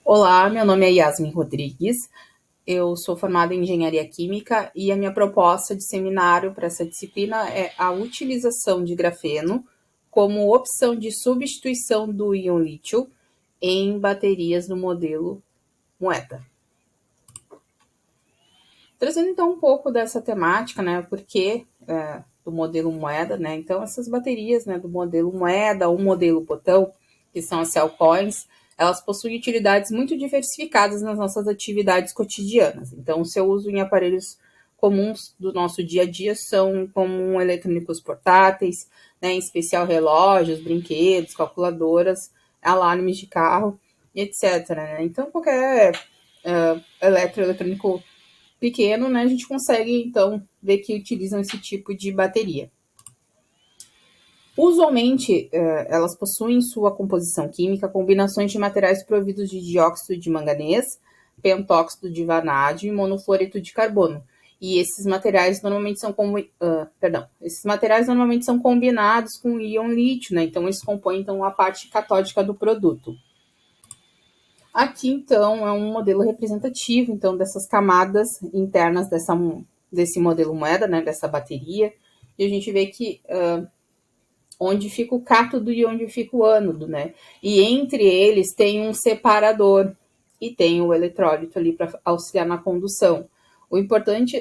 Olá, meu nome é Yasmin Rodrigues, eu sou formada em Engenharia Química e a minha proposta de seminário para essa disciplina é a utilização de grafeno como opção de substituição do íon lítio em baterias do modelo moeda. Trazendo então um pouco dessa temática, né, porque do modelo moeda, né, então essas baterias, né, do modelo moeda ou modelo botão, que são as cell coins, elas possuem utilidades muito diversificadas nas nossas atividades cotidianas. Então, o seu uso em aparelhos comuns do nosso dia a dia são como eletrônicos portáteis, né, em especial relógios, brinquedos, calculadoras, alarmes de carro, etc. Né? Então, qualquer eletrônico pequeno, né, a gente consegue, então, ver que utilizam esse tipo de bateria. Usualmente, elas possuem em sua composição química combinações de materiais providos de dióxido de manganês, pentóxido de vanádio e monofluoreto de carbono. E esses materiais normalmente são combinados com íon lítio, né? Então eles compõem então a parte catódica do produto. Aqui então é um modelo representativo então dessas camadas internas desse modelo moeda, né? Dessa bateria. E a gente vê que onde fica o cátodo e onde fica o ânodo, né? E entre eles tem um separador e tem o eletrólito ali para auxiliar na condução.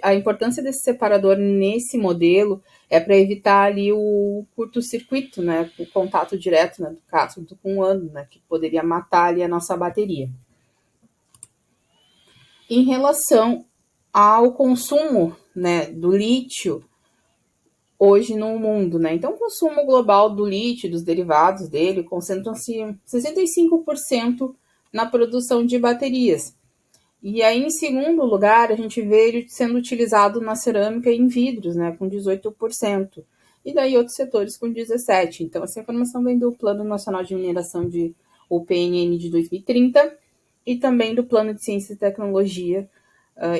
A importância desse separador nesse modelo é para evitar ali o curto-circuito, né? O contato direto, né, do cátodo com o ânodo, né? Que poderia matar ali a nossa bateria. Em relação ao consumo, né, do lítio, hoje no mundo, né? Então, o consumo global do lítio, dos derivados dele, concentram-se 65% na produção de baterias. E aí, em segundo lugar, a gente vê ele sendo utilizado na cerâmica e em vidros, né, com 18%. E daí outros setores com 17%. Então, essa informação vem do Plano Nacional de Mineração o PNN de 2030 e também do Plano de Ciência e Tecnologia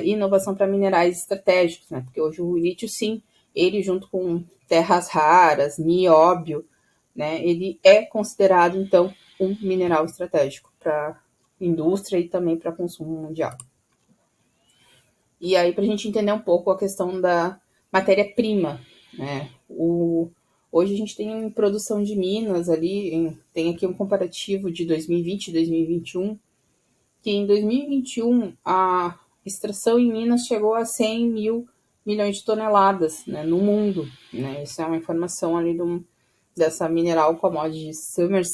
e Inovação para Minerais Estratégicos, né? Porque hoje o lítio, sim, ele junto com terras raras, nióbio, né, ele é considerado, então, um mineral estratégico para indústria e também para consumo mundial. E aí, para a gente entender um pouco a questão da matéria-prima, né, hoje a gente tem produção de minas ali, tem aqui um comparativo de 2020 e 2021, que em 2021 a extração em Minas chegou a 100 mil milhões de toneladas, né, no mundo. Né? Isso é uma informação ali dessa Mineral Commodity Summers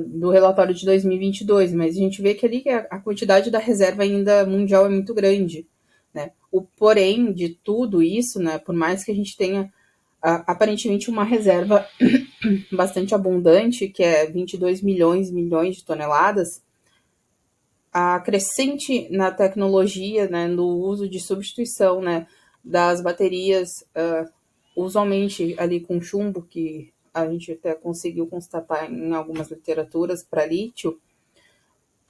do relatório de 2022, mas a gente vê que ali a quantidade da reserva ainda mundial é muito grande. Né? O porém de tudo isso, né, por mais que a gente tenha aparentemente uma reserva bastante abundante, que é 22 milhões de toneladas, a crescente na tecnologia, né, no uso de substituição, né, das baterias, usualmente ali com chumbo, que a gente até conseguiu constatar em algumas literaturas para lítio,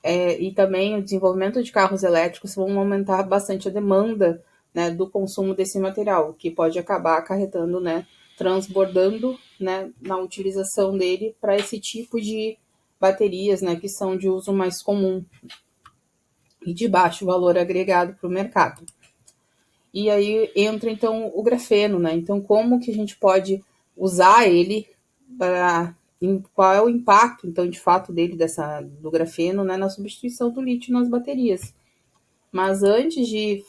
e também o desenvolvimento de carros elétricos vão aumentar bastante a demanda, né, do consumo desse material, que pode acabar acarretando, né, transbordando, né, na utilização dele para esse tipo de baterias, né, que são de uso mais comum e de baixo valor agregado para o mercado. E aí entra então o grafeno, né? Então, como que a gente pode usar ele para qual é o impacto, então, de fato, dele do grafeno, né, na substituição do lítio nas baterias. Mas antes de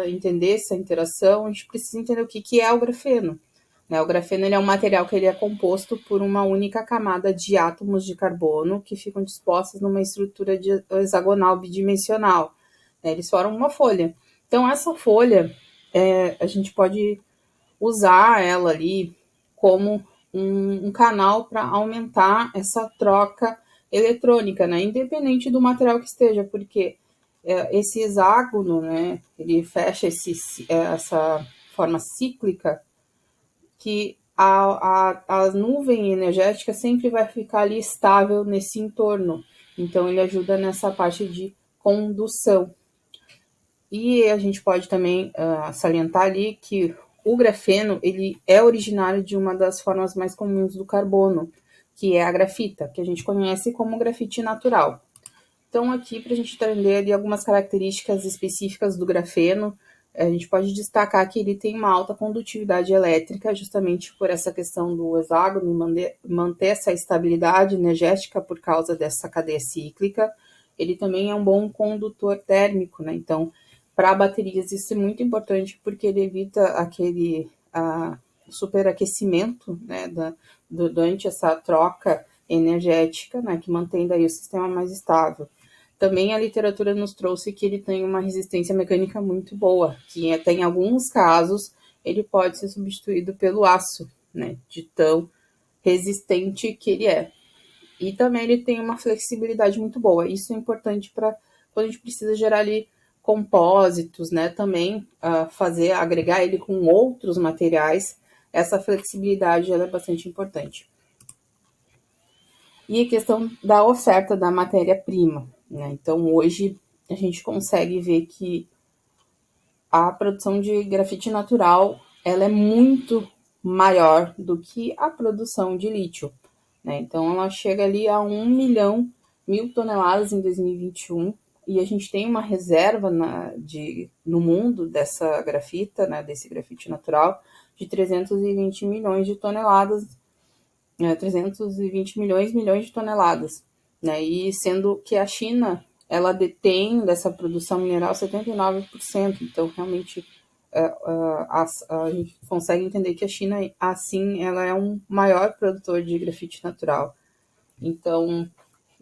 entender essa interação, a gente precisa entender o que é o grafeno. Né? O grafeno ele é um material que ele é composto por uma única camada de átomos de carbono que ficam dispostos numa estrutura hexagonal bidimensional. Né? Eles formam uma folha. Então, essa folha, a gente pode usar ela ali como um canal para aumentar essa troca eletrônica, né? Independente do material que esteja, porque esse hexágono, né, ele fecha essa forma cíclica que a nuvem energética sempre vai ficar ali estável nesse entorno. Então, ele ajuda nessa parte de condução. E a gente pode também salientar ali que o grafeno ele é originário de uma das formas mais comuns do carbono, que é a grafita, que a gente conhece como grafite natural. Então, aqui, para a gente entender ali algumas características específicas do grafeno, a gente pode destacar que ele tem uma alta condutividade elétrica, justamente por essa questão do hexágono, manter essa estabilidade energética por causa dessa cadeia cíclica. Ele também é um bom condutor térmico, né? Então, para baterias isso é muito importante porque ele evita aquele superaquecimento, né, durante essa troca energética, né, que mantém daí o sistema mais estável. Também a literatura nos trouxe que ele tem uma resistência mecânica muito boa, que até em alguns casos ele pode ser substituído pelo aço, né, de tão resistente que ele é. E também ele tem uma flexibilidade muito boa. Isso é importante para quando a gente precisa gerar ali compósitos, né, também agregar ele com outros materiais. Essa flexibilidade ela é bastante importante. E a questão da oferta da matéria-prima, né? Então, hoje a gente consegue ver que a produção de grafite natural ela é muito maior do que a produção de lítio, né? Então, ela chega ali a 1.000.000 toneladas em 2021 e a gente tem uma reserva no mundo dessa grafita, né, desse grafite natural, de 320 milhões de toneladas 320 milhões de toneladas, né? E sendo que a China, ela detém dessa produção mineral 79%, então realmente a gente consegue entender que a China, assim, ela é um maior produtor de grafite natural. Então,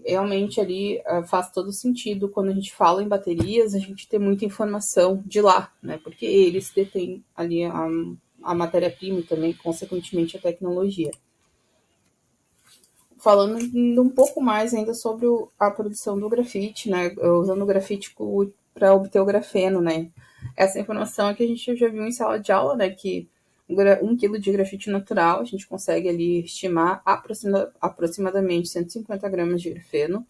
realmente ali faz todo sentido quando a gente fala em baterias, a gente ter muita informação de lá, né? Porque eles detêm ali a matéria-prima e também, consequentemente, a tecnologia. Falando um pouco mais ainda sobre a produção do grafite, né? Usando o grafite para obter o grafeno, né? Essa informação é que a gente já viu em sala de aula, né? Que 1 quilo de grafite natural, a gente consegue ali estimar aproximadamente 150 gramas de grafeno.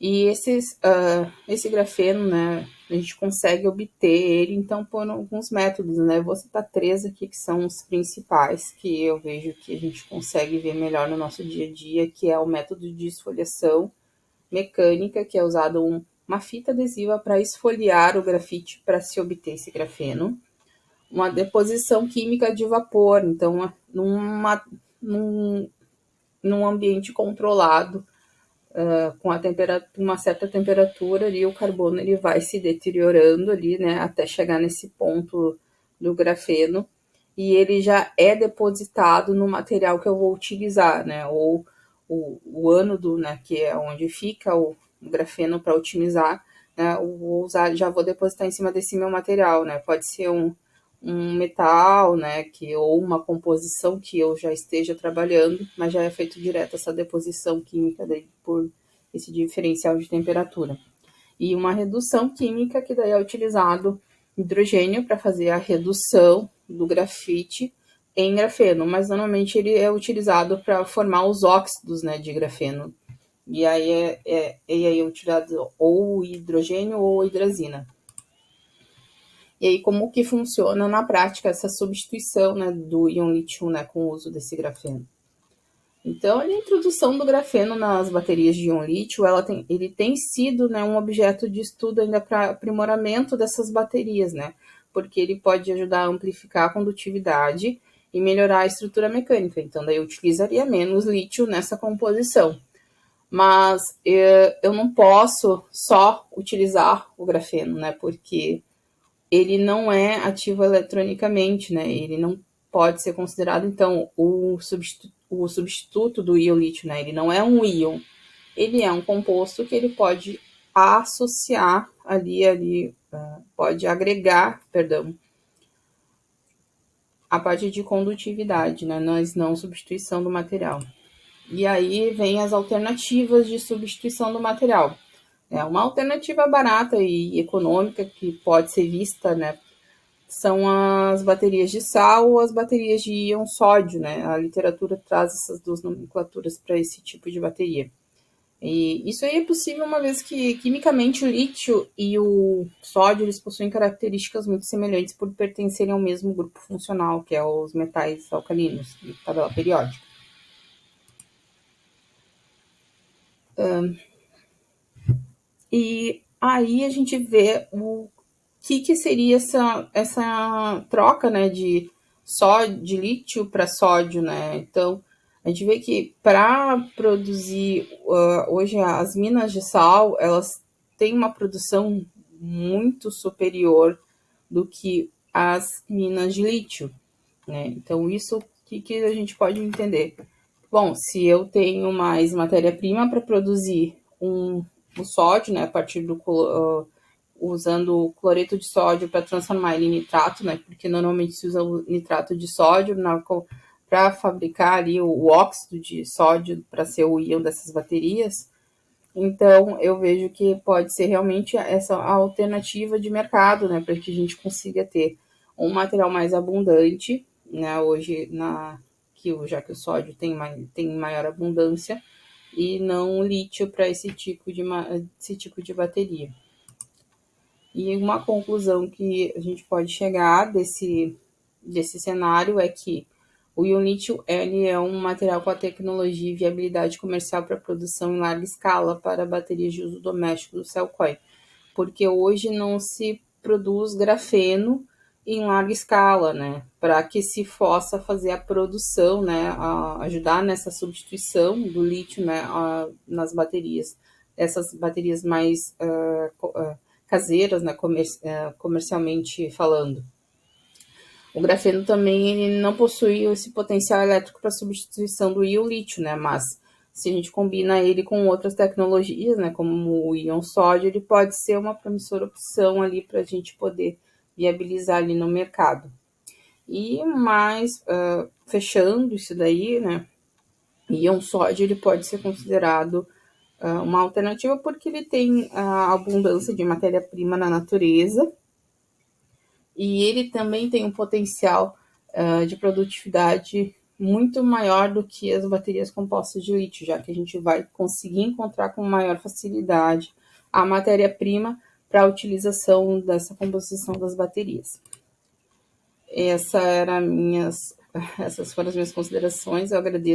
E esse grafeno, né, a gente consegue obter ele, então, por alguns métodos, né? Eu vou citar 3 aqui, que são os principais, que eu vejo que a gente consegue ver melhor no nosso dia a dia, que é o método de esfoliação mecânica, que é usado uma fita adesiva para esfoliar o grafite para se obter esse grafeno. Uma deposição química de vapor, então, num ambiente controlado, com uma certa temperatura ali, o carbono ele vai se deteriorando ali, né, até chegar nesse ponto do grafeno, e ele já é depositado no material que eu vou utilizar, né, ou o ânodo, né, que é onde fica o grafeno para otimizar, né, já vou depositar em cima desse meu material, né, pode ser um metal, né, ou uma composição que eu já esteja trabalhando, mas já é feito direto essa deposição química daí por esse diferencial de temperatura. E uma redução química, que daí é utilizado hidrogênio para fazer a redução do grafite em grafeno, mas normalmente ele é utilizado para formar os óxidos, né, de grafeno. E aí é utilizado ou hidrogênio ou hidrazina. E aí, como que funciona na prática essa substituição, né, do íon lítio, né, com o uso desse grafeno? Então, a introdução do grafeno nas baterias de íon lítio, ele tem sido, né, um objeto de estudo ainda para aprimoramento dessas baterias, né, porque ele pode ajudar a amplificar a condutividade e melhorar a estrutura mecânica. Então, daí eu utilizaria menos lítio nessa composição. Mas eu não posso só utilizar o grafeno, né, porque ele não é ativo eletronicamente, né? Ele não pode ser considerado, então, o substituto do íon lítio, né? Ele não é um íon, ele é um composto que ele pode associar pode agregar, perdão, a parte de condutividade, né? Mas não substituição do material. E aí vem as alternativas de substituição do material. É uma alternativa barata e econômica que pode ser vista, né, são as baterias de sal ou as baterias de íon sódio, né? A literatura traz essas duas nomenclaturas para esse tipo de bateria. E isso aí é possível uma vez que, quimicamente, o lítio e o sódio eles possuem características muito semelhantes por pertencerem ao mesmo grupo funcional, que é os metais alcalinos, de tabela periódica. E aí a gente vê o que seria essa troca, né, de lítio para sódio, né? Então, a gente vê que para produzir hoje as minas de sal, elas têm uma produção muito superior do que as minas de lítio, né? Então, isso que a gente pode entender? Bom, se eu tenho mais matéria-prima para produzir o sódio, né, a partir usando o cloreto de sódio para transformar ele em nitrato, né, porque normalmente se usa o nitrato de sódio para fabricar ali o óxido de sódio para ser o íon dessas baterias. Então, eu vejo que pode ser realmente essa alternativa de mercado, né, para que a gente consiga ter um material mais abundante, né, hoje já que o sódio tem maior abundância, e não o lítio para esse tipo de bateria. E uma conclusão que a gente pode chegar desse cenário é que o lítio ele é um material com a tecnologia e viabilidade comercial para produção em larga escala para baterias de uso doméstico do Cellcoin, porque hoje não se produz grafeno em larga escala, né, para que se possa fazer a produção, né, ajudar nessa substituição do lítio, né, nas baterias, essas baterias mais caseiras, né, comercialmente falando. O grafeno também ele não possui esse potencial elétrico para substituição do íon lítio, né? Mas se a gente combina ele com outras tecnologias, né, como o íon sódio, ele pode ser uma promissora opção ali para a gente poder viabilizar ali no mercado. E mais, fechando isso daí, né, o íon sódio ele pode ser considerado uma alternativa porque ele tem a abundância de matéria-prima na natureza, e ele também tem um potencial de produtividade muito maior do que as baterias compostas de lítio, já que a gente vai conseguir encontrar com maior facilidade a matéria-prima para a utilização dessa composição das baterias. Essas foram as minhas considerações. Eu agradeço.